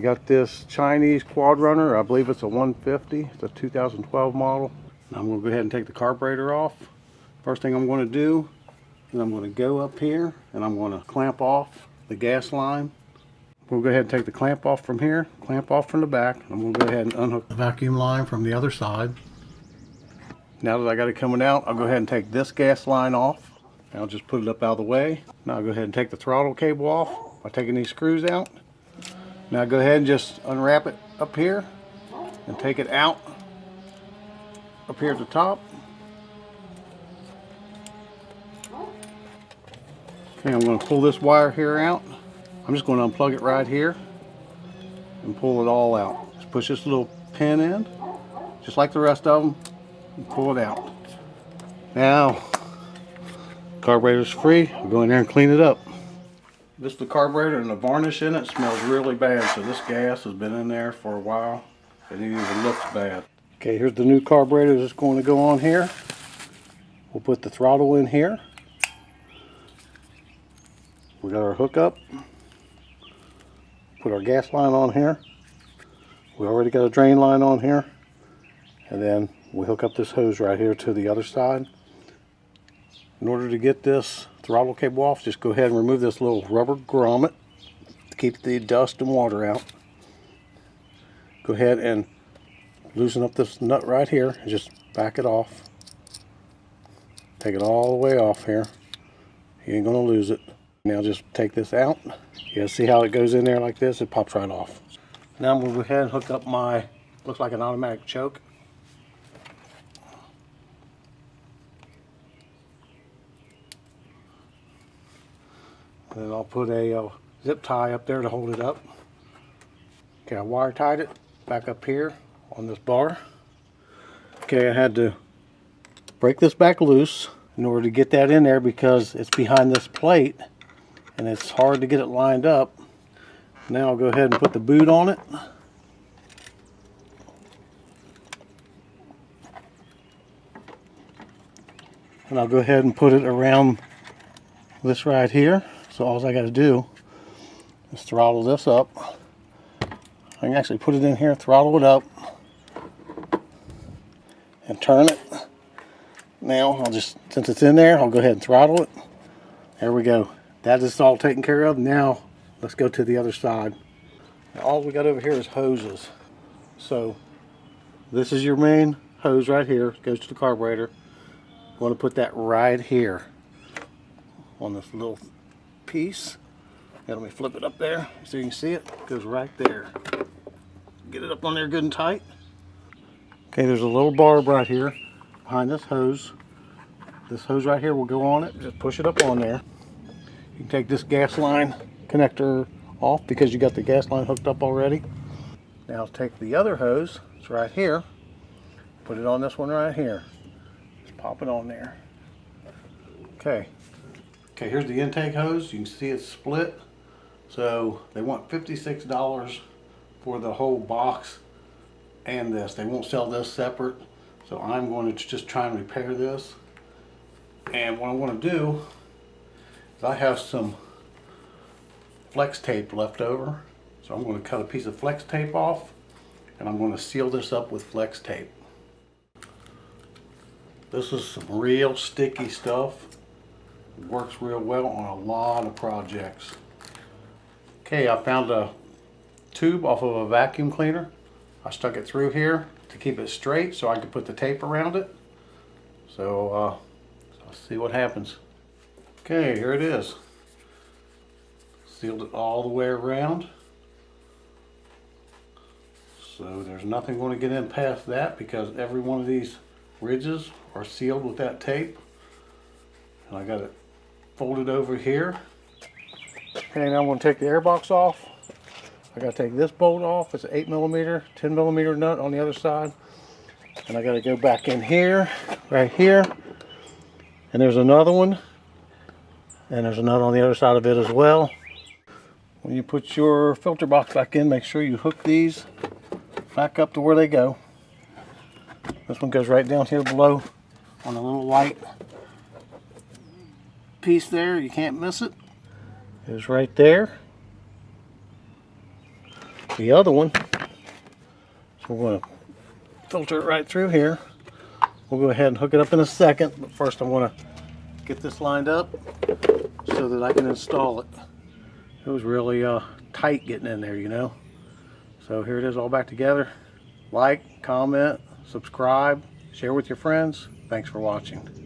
got this Chinese quad runner. I believe it's a 150. It's a 2012 model. I'm going to go ahead and take the carburetor off. First thing I'm going to do is I'm going to go up here and I'm going to clamp off the gas line. We'll go ahead and take the clamp off from here, clamp off from the back. I'm going to go ahead and unhook the vacuum line from the other side. Now that I got it coming out, I'll go ahead and take this gas line off. I'll just put it up out of the way. Now I'll go ahead and take the throttle cable off by taking these screws out. Now go ahead and just unwrap it up here and take it out up here at the top. Okay, I'm going to pull this wire here out. I'm just going to unplug it right here and pull it all out. Just push this little pin in, just like the rest of them, and pull it out. Now, carburetor's free. I'll go in there and clean it up. This is the carburetor, and the varnish in it smells really bad, so this gas has been in there for a while and it even looks bad. Okay, here's the new carburetor that's going to go on here. We'll put the throttle in here. We got our hookup. Put our gas line on here. We already got a drain line on here. And then we hook up this hose right here to the other side. In order to get this throttle cable off, just go ahead and remove this little rubber grommet to keep the dust and water out. Go ahead and loosen up this nut right here and just back it off. Take it all the way off here. You ain't gonna lose it. Now just take this out. You see how it goes in there like this? It pops right off. Now I'm gonna go ahead and hook up my, looks like an automatic choke. And then I'll put a zip tie up there to hold it up. Okay, I wire tied it back up here on this bar. Okay, I had to break this back loose in order to get that in there because it's behind this plate and it's hard to get it lined up. Now I'll go ahead and put the boot on it. And I'll go ahead and put it around this right here. So all I got to do is throttle this up. I can actually put it in here, throttle it up, and turn it. Now I'll just, since it's in there, I'll go ahead and throttle it. There we go. That is all taken care of. Now let's go to the other side. Now, all we got over here is hoses. So this is your main hose right here. It goes to the carburetor. You want to put that right here on this little piece. Now let me flip it up there so you can see it. It goes right there. Get it up on there good and tight. Okay, there's a little barb right here behind this hose. This hose right here will go on it. Just push it up on there. You can take this gas line connector off because you got the gas line hooked up already. Now take the other hose, it's right here, put it on this one right here. Just pop it on there. Okay, here's the intake hose. You can see it's split. So they want $56 for the whole box and this. They won't sell this separate. So I'm going to just try and repair this. And what I want to do is I have some flex tape left over. So I'm going to cut a piece of flex tape off and I'm going to seal this up with flex tape. This is some real sticky stuff. It works real well on a lot of projects. Okay, I found a tube off of a vacuum cleaner. I stuck it through here to keep it straight so I could put the tape around it. So let's see what happens. Okay, here it is. Sealed it all the way around. So there's nothing going to get in past that because every one of these ridges are sealed with that tape. And I got it folded over here. Okay, now I'm going to take the air box off. I got to take this bolt off. It's an 8mm, 10mm nut on the other side. And I got to go back in here, right here. And there's another one. And there's a nut on the other side of it as well. When you put your filter box back in, make sure you hook these back up to where they go. This one goes right down here below on a little white piece there. You can't miss it. It's right there. the other one. So we're going to filter it right through here. We'll go ahead and hook it up in a second, but first I want to get this lined up so that I can install it. It was really tight getting in there, you know. So here it is all back together. Like, comment, subscribe, share with your friends. Thanks for watching.